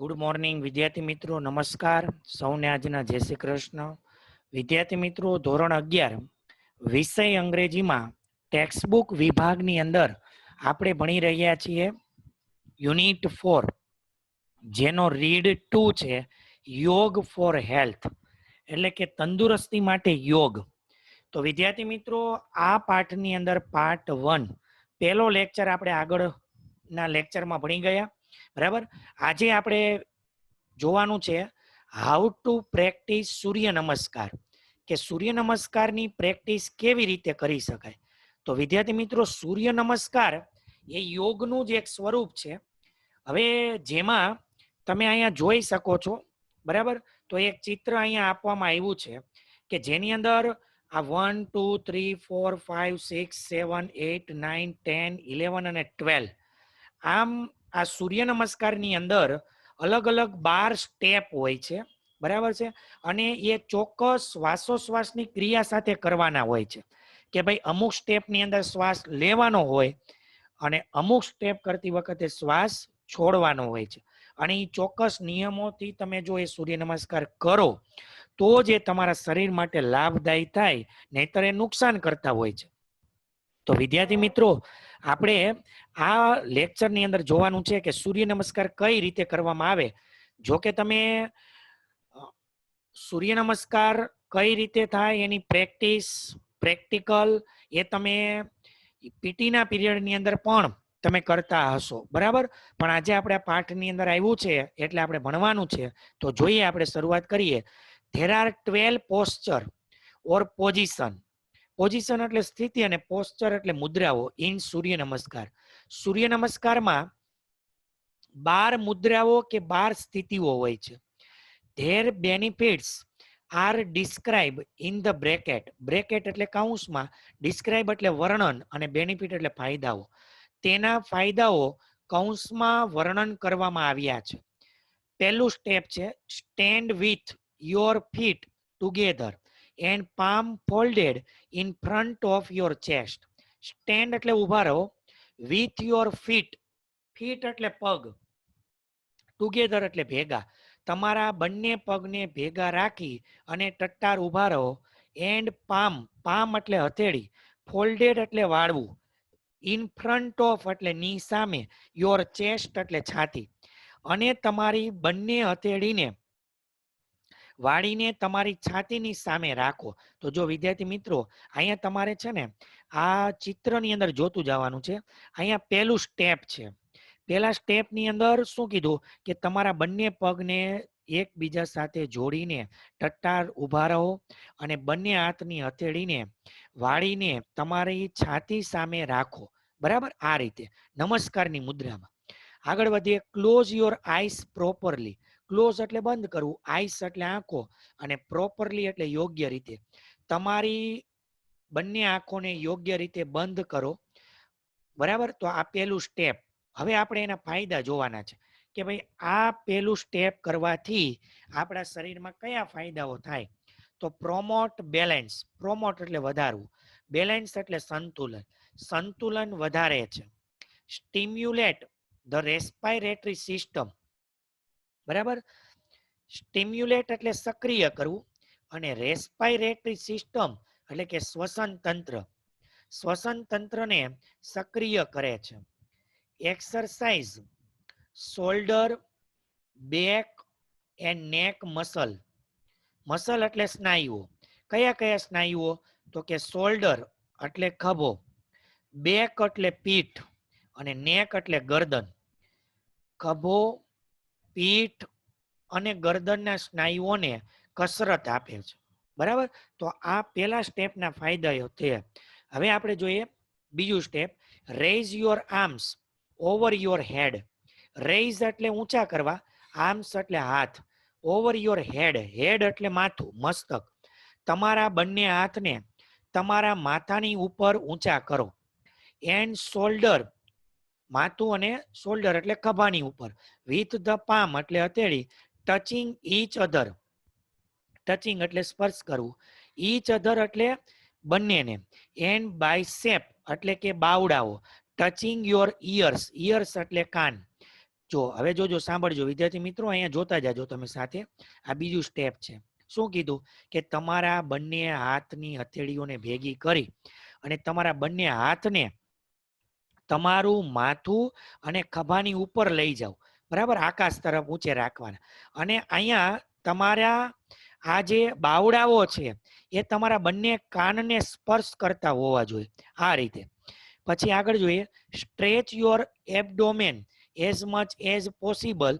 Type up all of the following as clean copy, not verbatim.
Good morning વિદ્યાર્થી મિત્રો, નમસ્કાર સૌને આજના જય શ્રી કૃષ્ણ. વિદ્યાર્થી મિત્રો, ધોરણ 11 વિષય અંગ્રેજીમાં ટેક્સ્ટબુક વિભાગની અંદર આપણે ભણી રહ્યા છીએ યુનિટ 4, જેનો રીડ 2 છે યોગ ફોર હેલ્થ, એટલે કે તંદુરસ્તી માટે યોગ. તો વિદ્યાર્થી મિત્રો, આ પાઠની અંદર પાર્ટ 1 પહેલો લેક્ચર આપણે આગળના લેક્ચરમાં ભણી ગયા, બરાબર. આજે આપણે જોવાનું છે હાઉ ટુ પ્રેક્ટિસ સૂર્ય નમસ્કાર, કે સૂર્ય નમસ્કારની પ્રેક્ટિસ કેવી રીતે કરી શકાય. તો વિદ્યાર્થી મિત્રો, સૂર્ય નમસ્કાર એ યોગનું જ એક સ્વરૂપ છે. હવે જેમાં તમે અહીંયા જોઈ શકો છો, બરાબર. તો એક ચિત્ર અહીંયા આપવામાં આવ્યું છે કે જેની અંદર આ 1 2 3 4 5 6 7 8 9 10 11 અને 12, આમ આ સૂર્ય નમસ્કારની અંદર અલગ અલગ 12 સ્ટેપ હોય છે, બરાબર છે. અને એ ચોક્કસ શ્વાસોશ્વાસની ક્રિયા સાથે કરવાના હોય છે, કે ભાઈ અમુક સ્ટેપની અંદર શ્વાસ લેવાનો હોય અને અમુક સ્ટેપ કરતી વખતે શ્વાસ છોડવાનો હોય છે. અને એ ચોક્કસ નિયમોથી તમે જો એ સૂર્ય નમસ્કાર કરો તો જ એ તમારા શરીર માટે લાભદાયી થાય, નહીતર એ નુકસાન કરતા હોય છે. તો વિદ્યાર્થી મિત્રો, આપણે આ લેક્ચરની અંદર જોવાનું છે કે સૂર્ય નમસ્કાર કઈ રીતે કરવામાં આવે. જો કે તમે સૂર્ય નમસ્કાર કઈ રીતે થાય એની પ્રેક્ટિકલ એ તમે પીટીના પીરિયડની અંદર પણ તમે કરતા હશો, બરાબર. પણ આજે આપણે આ પાઠની અંદર આવ્યું છે એટલે આપણે ભણવાનું છે. તો જોઈએ, આપણે શરૂઆત કરીએ. There are 12 posture or position. Position એટલે સ્થિતિ અને પોસ્ચર એટલે મુદ્રાઓ ઇન સૂર્ય નમસ્કાર. સૂર્ય નમસ્કારમાં 12 મુદ્રાઓ કે 12 સ્થિતિઓ હોય છે. Their benefits are describe in the bracket. Bracket એટલે કૌંસમાં, ડિસ્ક્રાઇબ એટલે વર્ણન અને બેનિફિટ એટલે ફાયદાઓ. તેના ફાયદાઓ કૌંસમાં વર્ણન કરવામાં આવ્યા છે. પહેલું સ્ટેપ છે stand with your feet together and palm folded in front of your chest. Stand એટલે ઊભા રહો, વિથ યોર ફીટ, ફીટ એટલે પગ, ટુગેધર એટલે ભેગા. તમારા બંને પગને ભેગા રાખી અને ટટ્ટાર ઊભા રહો. એન્ડ પામ, પામ એટલે હથેળી, ફોલ્ડેડ એટલે વાળવું, ઇન ફ્રન્ટ ઓફ એટલે ની સામે, યોર ચેસ્ટ એટલે છાતી. અને તમારી બંને હથેળીને વાળીને તમારી છાતીની સામે રાખો. તો જો વિદ્યાર્થી મિત્રો, અહીંયા તમારે છે ને આ ચિત્રની અંદર જોતું જવાનું છે. અહીંયા પહેલું સ્ટેપ છે. પહેલા સ્ટેપની અંદર શું કીધું કે તમારા બંને પગને એકબીજા સાથે જોડીને ટટ્ટાર ઊભા રહો અને બંને હાથની હથેળીને વાળીને તમારી છાતી સામે રાખો, બરાબર. આ રીતે નમસ્કારની મુદ્રામાં આગળ વધીએ. Close your eyes properly. Close એટલે બંધ કરવું, આઈસ એટલે આંખો, અને પ્રોપરલી એટલે યોગ્ય રીતે. તમારી બંને આંખોને યોગ્ય રીતે બંધ કરો, બરાબર. તો આ પહેલું સ્ટેપ. હવે આપણે એના ફાયદા જોવાના છે કે ભાઈ આ પહેલું સ્ટેપ કરવાથી આપણા શરીરમાં કયા ફાયદાઓ થાય. તો પ્રોમોટ બેલેન્સ. પ્રોમોટ એટલે વધારવું, બેલેન્સ એટલે સંતુલન, સંતુલન વધારે છે. સ્ટિમ્યુલેટ ધ રેસ્પાયરેટરી સિસ્ટમ, બરાબર. સ્ટિમ્યુલેટ એટલે સક્રિય કરવું અને રેસ્પાયરેટરી સિસ્ટમ એટલે કે શ્વસન તંત્ર, શ્વસન તંત્રને સક્રિય કરે છે. એક્સરસાઇઝ શોલ્ડર, બેક એન્ડ નેક મસલ. મસલ એટલે સ્નાયુઓ. કયા કયા સ્નાયુઓ? તો કે શોલ્ડર એટલે ખભો, બેક એટલે પીઠ અને નેક એટલે ગરદન. ખભો, પીઠ અને ગરદનના સ્નાયુઓને કસરત આપે છે, બરાબર. તો આ પહેલા સ્ટેપના ફાયદા છે. હવે આપણે જોઈએ બીજું step. Raise your arms over your head. Raise એટલે ઊંચા કરવા, આર્મ્સ એટલે હાથ, ઓવર યોર હેડ, હેડ એટલે માથું, મસ્તક. તમારા બંને હાથને તમારા માથાની ઉપર ઊંચા કરો. એન્ડ શોલ્ડર, માથું અને શોલ્ડર એટલે ખભાની ઉપર. વિથ ધ પામ એટલે હથેળી, ટચિંગ ઈચ અધર, ટચિંગ એટલે સ્પર્શ કરવું, ઈચ અધર એટલે બંનેને. એન્ડ બાયસેપ એટલે કે બાવડાઓ, ટચિંગ યોર ઇયર્સ, ઇયર્સ એટલે કાન, જો હવે જોજો, સાંભળજો વિદ્યાર્થી મિત્રો, અહીંયા જોતા જાજો તમે સાથે. આ બીજું સ્ટેપ છે. શું કીધું કે તમારા બંને હાથની હથેળીઓને ભેગી કરી અને તમારા બંને હાથને તમારું માથું અને ખભાની ઉપર લઈ જાઓ, બરાબર, આકાશ તરફ ઊંચે રાખવાના. અને અહીંયા તમારા આ જે બાવડાઓ છે એ તમારા બંને કાનને સ્પર્શ કરતા હોવા જોઈએ, આ રીતે. પછી આગળ જોઈએ, stretch your abdomen as much as possible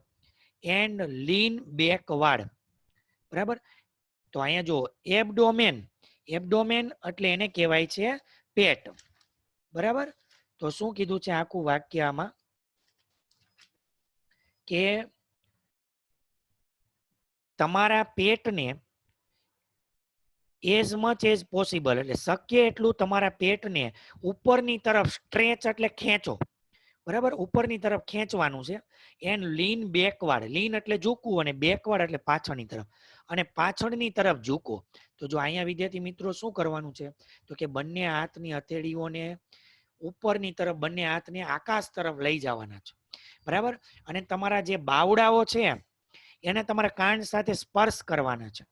and lean backward, બરાબર. તો અહીંયા જો એબડોમેન, એબડોમેન એટલે એને કહેવાય છે પેટ, બરાબર. તો શું કીધું છે આખું વાક્ય આમાં કે તમારા પેટને એઝ મચ એઝ પોસિબલ એટલે શક્ય એટલું તમારા પેટને ઉપરની તરફ, સ્ટ્રેચ એટલે ખેંચો, બરાબર, ઉપરની તરફ ખેંચવાનું છે. એન્ડ લીન બેકવાર્ડ, લીન એટલે ઝૂકવું અને બેકવાર્ડ એટલે પાછળની તરફ, અને પાછળની તરફ ઝૂકો. તો જો અહીંયા વિદ્યાર્થી મિત્રો શું કરવાનું છે તો કે બંને હાથની હથેળીઓને ઉપરની તરફ, બંને હાથને આકાશ તરફ લઈ જવાના છે, બરાબર. અને તમારા જે બાવડાઓ છે એને તમારા કાન સાથે સ્પર્શ કરવાના છે.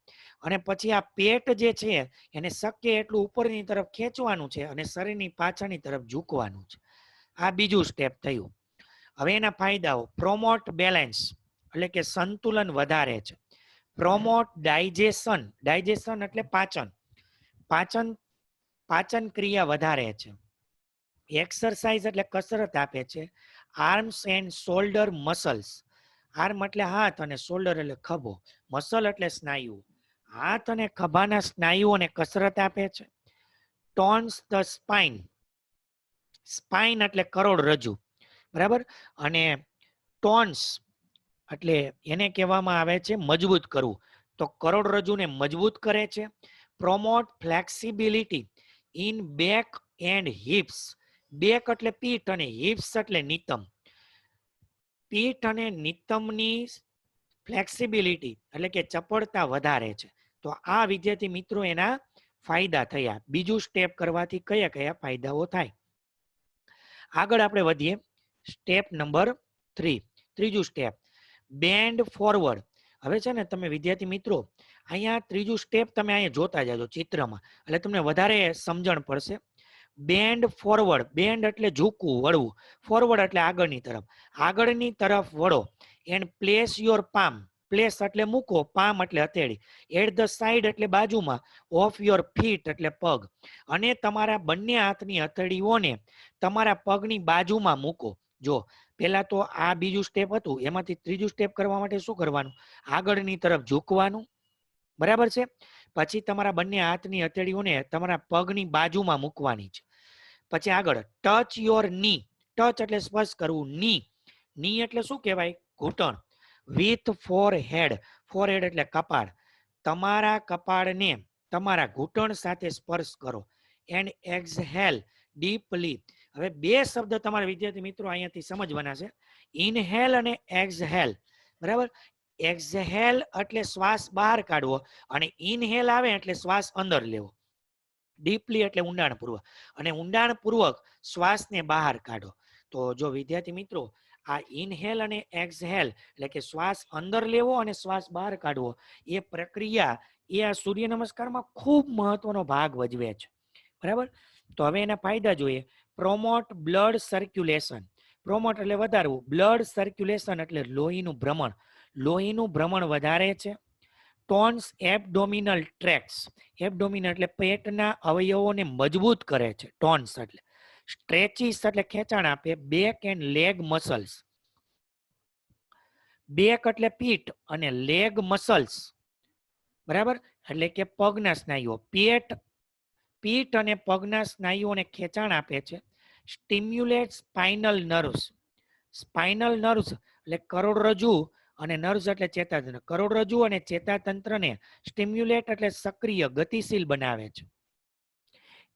અને પછી આ પેટ જે છે એને શક્ય એટલું ઉપરની તરફ ખેંચવાનું છે અને શરીરની પાછળની તરફ ઝૂકવાનું છે. આ બીજું સ્ટેપ થયું. હવે એના ફાયદાઓ, પ્રોમોટ બેલેન્સ એટલે કે સંતુલન વધારે છે. પ્રોમોટ ડાયજેશન, ડાયજેશન એટલે પાચન, પાચન ક્રિયા વધારે છે. એક્સરસાઇઝ એટલે કસરત આપે છે. Arms and shoulder muscles, arm એટલે હાથ અને શોલ્ડર એટલે ખભો, મસલ એટલે સ્નાયુ, હાથ અને ખભાના સ્નાયુઓને કસરત આપે છે. ટોન્સ ધ સ્પાઇન, સ્પાઇન એટલે કરોડરજ્જુ, બરાબર. અને ટોન્સ એટલે એને કહેવામાં આવે છે મજબૂત કરવું, તો કરોડરજ્જુને મજબૂત કરે છે. Promote flexibility in back and hips, back એટલે પીઠ અને હિપ્સ એટલે નિતંબ, પીઠ અને નિતંબની ફ્લેક્સિબિલિટી એટલે કે ચપળતા વધારે છે. તો આ વિદ્યાર્થી મિત્રો એના ફાયદા થયા. બીજું સ્ટેપ કરવાથી કયા કયા ફાયદાઓ થાય, આગળ આપણે વધીએ. સ્ટેપ નંબર 3, ત્રીજું સ્ટેપ, બેન્ડ ફોરવર્ડ. હવે છે ને તમે વિદ્યાર્થી મિત્રો અહીંયા ત્રીજું સ્ટેપ તમે અહીંયા જોતા જાજો ચિત્રમાં, એટલે તમને વધારે સમજણ પડશે. બેન્ડ ફોરવર્ડ, બેન્ડ એટલે ઝૂકવું, વળવું, ફોરવર્ડ એટલે આગળની તરફ વળો. And place your palm, place એટલે મૂકો, પામ એટલે હથેળી, એટ ધ સાઈડ એટલે બાજુમાં, ઓફ યોર ફીટ એટલે પગ, અને તમારા બંને હાથની હથેળીઓને તમારા પગની બાજુમાં મૂકો. જો પેલા તો આ બીજું સ્ટેપ હતું, એમાંથી ત્રીજું સ્ટેપ કરવા માટે શું કરવાનું, આગળની તરફ ઝૂકવાનું, બરાબર છે. પછી તમારા બંને હાથની હથેળીઓને તમારા પગની બાજુમાં મૂકવાની છે. પછી આગળ ટચ યોર ની, ટચ એટલે સ્પર્શ કરવું, ની એટલે શું કહેવાય, ઘૂંટણ. વિથ ફોરહેડ, ફોરહેડ એટલે કપાળ, તમારા કપાળને તમારા ઘૂંટણ સાથે સ્પર્શ કરો. And exhale deeply. હવે બે શબ્દ તમારા વિદ્યાર્થી મિત્રો અહીંયાથી સમજવાના છે, ઇનહેલ અને એક્સહેલ, બરાબર. એક્સહેલ એટલે શ્વાસ બહાર કાઢવો અને ઇનહેલ આવે એટલે શ્વાસ અંદર લેવો. ડીપલી એટલે ઊંડાણપૂર્વક, અને ઊંડાણપૂર્વક શ્વાસને બહાર કાઢો. તો જો વિદ્યાર્થી મિત્રો આ ઇનહેલ અને એક્સહેલ એટલે કે શ્વાસ અંદર લેવો અને શ્વાસ બહાર કાઢવો, એ પ્રક્રિયા એ આ સૂર્ય નમસ્કારમાં ખૂબ મહત્વનો ભાગ ભજવે છે, બરાબર. તો હવે એના ફાયદા જોઈએ. પ્રોમોટ બ્લડ સર્ક્યુલેશન, પ્રોમોટ એટલે વધારવું, બ્લડ સર્ક્યુલેશન એટલે લોહીનું ભ્રમણ, લોહીનું ભ્રમણ વધારે છે. ટોન્સ એબડોમિનલ ટ્રેક્સ, એબડોમિનલ એટલે પેટના અવયવોને મજબૂત કરે છે, ટોન્સ એટલે. સ્ટ્રેચિસ એટલે ખેંચાણ આપે, back and leg muscles, back એટલે પીઠ અને લેગ મસલ્સ, બરાબર, એટલે કે પગના સ્નાયુઓ, પીઠ અને પગના સ્નાયુઓને ખેંચાણ આપે છે. Stimulate spinal nerves, spinal nerves એટલે કરોડરજ્જુ અને નર્વ્સ એટલે ચેતાતંત્ર, કરોડરજ્જુ અને ચેતાતંત્રને સ્ટિમ્યુલેટ એટલે સક્રિય, ગતિશીલ બનાવે છે.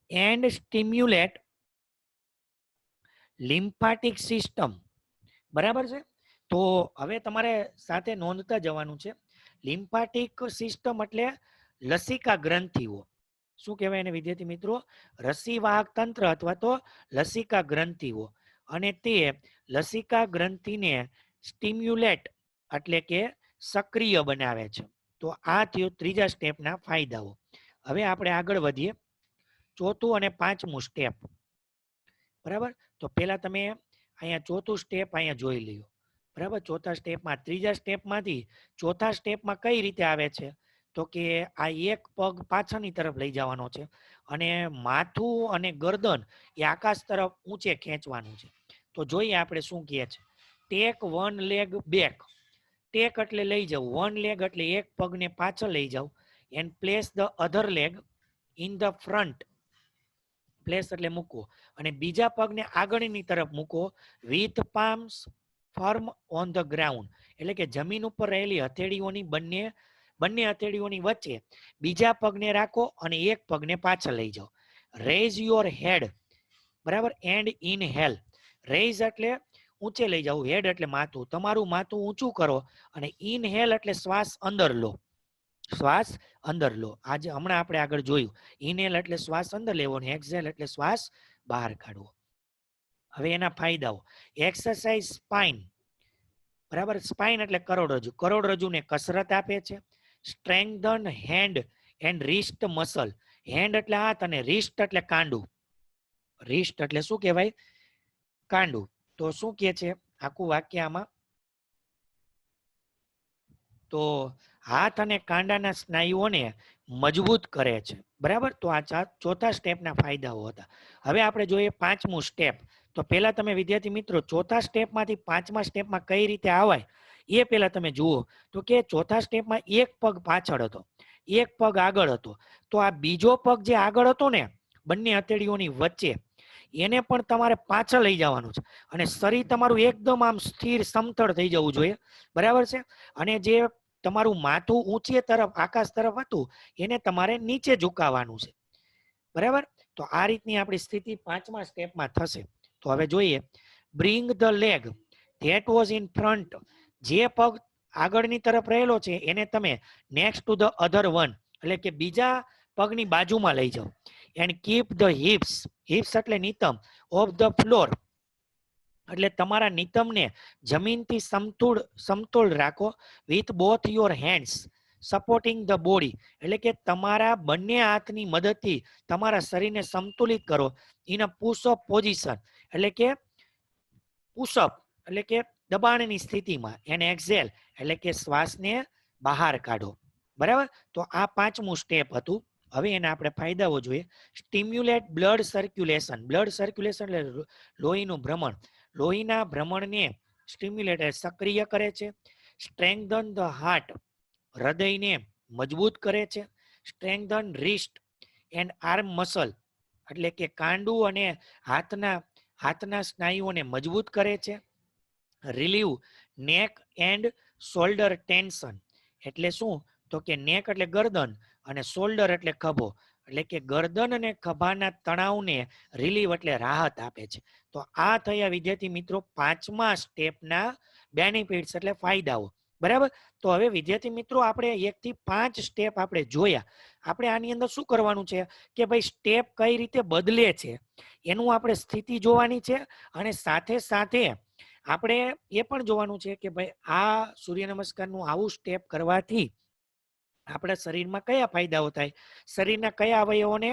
એન્ડ સ્ટિમ્યુલેટ લિમ્ફાટિક સિસ્ટમ, બરાબર છે. તો હવે તમારે સાથે નોંધતા જવાનું છે. લિમ્ફાટિક સિસ્ટમ એટલે લસિકા ગ્રંથિઓ. શું કહેવાય એને વિદ્યાર્થી મિત્રો, રસીવાહક તંત્ર અથવા તો લસિકા ગ્રંથિઓ. અને તે લસિકા ગ્રંથિને સ્ટિમ્યુલેટ એટલે કે સક્રિય બનાવે છે. તો આ થયો ત્રીજા સ્ટેપના ફાયદાઓ. હવે આપણે આગળ વધીએ ચોથું અને પાંચમું સ્ટેપ. બરાબર, તો પહેલા તમે અહીંયા ચોથું સ્ટેપ અહીંયા જોઈ લ્યો. બરાબર, ચોથા સ્ટેપમાં ત્રીજા સ્ટેપમાંથી ચોથા સ્ટેપમાં કઈ રીતે આવે છે, તો કે આ એક પગ પાછળની તરફ લઈ જવાનો છે અને માથું અને ગરદન એ આકાશ તરફ ઊંચે ખેંચવાનું છે. તો જોઈએ આપણે શું કહે છે. Take one leg back. Take એટલે લઈ જવું, વન લેગ એટલે એક પગને પાછળ લઈ જાવ, and place the other leg in the front. Place એટલે મૂકવો, અને બીજા પગને આગળની તરફ મૂકો with palms firm on the ground. એટલે કે જમીન ઉપર રહેલી હથેળીઓની બંને હથેળીઓની વચ્ચે બીજા પગને રાખો અને એક પગને પાછળ લઈ જાઓ. Raise your head. બરાબર, એન્ડ ઇનહેલ. રેઝ એટલે ઊંચે લઈ જાવ, હેડ એટલે માથું, તમારું માથું ઊંચું કરો, અને ઇનહેલ એટલે શ્વાસ અંદર લો. શ્વાસ અંદર લો. આજે હમણાં આપણે આગળ જોયું, ઇનહેલ એટલે શ્વાસ અંદર લેવો અને એક્સહેલ એટલે શ્વાસ બહાર કાઢવો. હવે એના ફાયદાઓ. Exercise spine. બરાબર, સ્પાઇન એટલે કરોડરજ્જુ. કરોડરજ્જુને કસરત આપે છે. Strengthen hand and wrist muscle. Hand એટલે હાથ અને રિસ્ટ એટલે કાંડું. રિસ્ટ એટલે શું કહેવાય? કાંડું. તો શું કહે છે આખું વાક્ય આમાં? તો હાથ અને કાંડાના સ્નાયુઓને મજબૂત કરે છે. બરાબર, તો આ ચોથા સ્ટેપના ફાયદાઓ હતા. હવે આપણે જોઈએ પાંચમું સ્ટેપ. તો પહેલા તમે વિદ્યાર્થી મિત્રો ચોથા સ્ટેપમાંથી પાંચમા સ્ટેપમાં કઈ રીતે આવાય એ પહેલા તમે જુઓ. તો કે ચોથા સ્ટેપમાં એક પગ પાછળ હતો, એક પગ આગળ હતો. તો આ બીજો પગ જે આગળ હતો ને બંને હથેળીઓની વચ્ચે, એને પણ તમારે પાછળ લઈ જવાનું છે, અને શરીર તમારું એકદમ આમ સ્થિર સમતળ થઈ જવું જોઈએ. બરાબર છે, અને જે તમારું માથું ઊંચે તરફ આકાશ તરફ હતું એને તમારે નીચે ઝુકાવવાનું છે. બરાબર, તો આ રીતની આપણી સ્થિતિ પાંચમા સ્ટેપમાં થશે. તો હવે જોઈએ, bring the leg that was in front. જે પગ આગળની તરફ રહેલો છે એને તમે next to the other one, એટલે કે બીજા પગની બાજુમાં લઈ જાઓ. And keep the hips. Hips એટલે નિતંબ. ઓફ ધ ફ્લોર એટલે તમારા નિતંબને જમીનથી સમતોલ રાખો. With both your hands supporting the body. એટલે કે તમારા બંને હાથની મદદથી તમારા શરીરને સંતુલિત કરો. ઇન અ પુશઅપ પોઝિશન એટલે કે પુશઅપ એટલે કે દબાણની સ્થિતિમાં. એને એક્ઝેલ એટલે કે શ્વાસને બહાર કાઢો. બરાબર, તો આ પાંચમું સ્ટેપ હતું. હવે એના આપણે ફાયદાઓ જોઈએ. Stimulate blood circulation. Blood circulation એટલે લોહીનું ભ્રમણ. લોહીના ભ્રમણને સ્ટિમ્યુલેટ સક્રિય કરે છે. સ્ટ્રેન્ગધન ધ હાર્ટ. હૃદયને મજબૂત કરે છે. સ્ટ્રેન્ગધન રિસ્ટ એન્ડ આર્મ મસલ એટલે કે કાંડું અને હાથના સ્નાયુઓને મજબૂત કરે છે. રિલીવ નેક એન્ડ શોલ્ડર ટેન્શન. એટલે શું? તો કે નેક એટલે ગરદન અને શોલ્ડર એટલે ખભો. એટલે કે ગરદન અને ખભાના તણાવને રિલીવ એટલે રાહત આપે છે. તો આ થયા વિદ્યાર્થી મિત્રો પાંચમા સ્ટેપના બેનિફિટ્સ એટલે ફાયદાઓ. બરાબર, તો હવે વિદ્યાર્થી મિત્રો આપણે 1 થી 5 સ્ટેપ આપણે જોયા. આપણે આની અંદર શું કરવાનું છે કે ભાઈ સ્ટેપ કઈ રીતે બદલે છે એનું આપણે સ્થિતિ જોવાની છે, અને સાથે સાથે આપણે એ પણ જોવાનું છે કે ભાઈ આ સૂર્ય નમસ્કારનું આવું સ્ટેપ કરવાથી આપણા શરીરમાં કયા ફાયદાઓ થાય, શરીરના કયા અવયવોને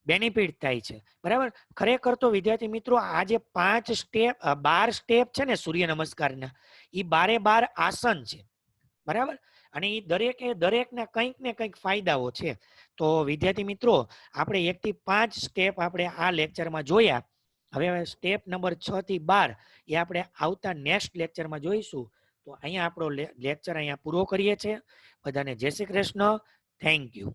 બેનિફિટ થાય છે. બરાબર, ખરેખર તો વિદ્યાર્થી મિત્રો આ જે 5 સ્ટેપ 12 સ્ટેપ છે ને સૂર્ય નમસ્કારના, એ 12 આસન છે. બરાબર, અને એ દરેકના કંઈક ને કંઈક ફાયદાઓ છે. તો વિદ્યાર્થી મિત્રો આપણે 1 થી 5 સ્ટેપ આપણે આ લેક્ચરમાં જોયા. હવે સ્ટેપ નંબર 6 થી 12 એ આપણે આવતા નેક્સ્ટ લેક્ચરમાં જોઈશું. તો અહીંયા આપણો લેક્ચર અહીંયા પૂરો કરીએ છીએ. બધાને જય શ્રી કૃષ્ણ. Thank you.